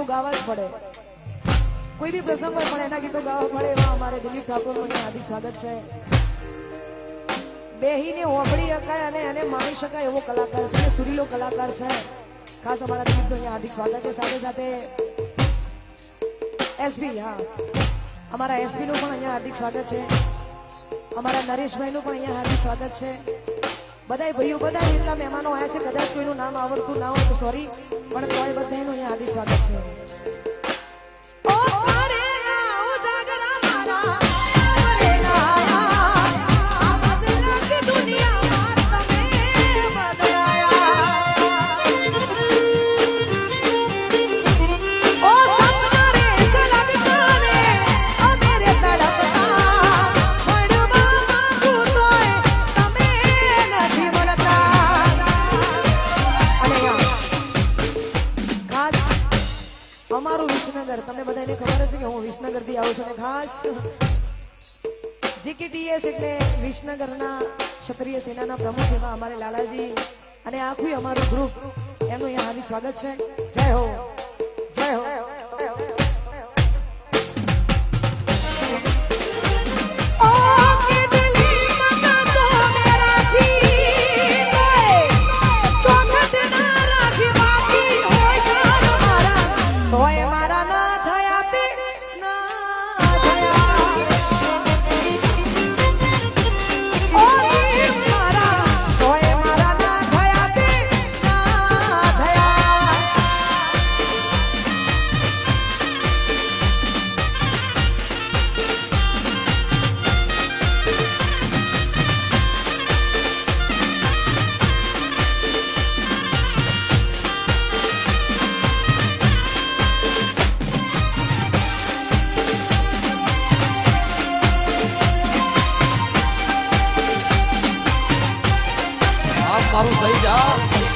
ગાવા જ પડે, કોઈ બી પ્રસંગ હોય પણ એના ગીતો ગાવા પડે. એવા અમારે દિલીપ ઠાકોરનું હાર્દિક સ્વાગત છે. બેહીને ઓગળી શકાય અને એને માણી શકાય એવો કલાકાર છે, સુરીલો કલાકાર છે. ખાસ અમારા દિલીપ તો હાર્દિક સ્વાગત છે. સાથે સાથે એસબી, હા અમારા એસબી નું પણ અહીંયા હાર્દિક સ્વાગત છે. અમારા નરેશભાઈ નું પણ અહીંયા હાર્દિક સ્વાગત છે. બધા ભાઈઓ, બધા જેટલા મહેમાનો આવ્યા છે, કદાચ કોઈનું નામ આવડતું ના હોય તો સોરી, પણ તોય બધાનું અહીંયા હાર્દિક સ્વાગત છે. અમારું VCTS એટલે વિસનગરના ક્ષત્રિય સેનાના પ્રમુખ એવા અમારે લાલાજી અને આખું અમારું ગ્રુપ એમનું અહીંયા હાર્દિક સ્વાગત છે. જય હો, જય હો. મારું સહી જા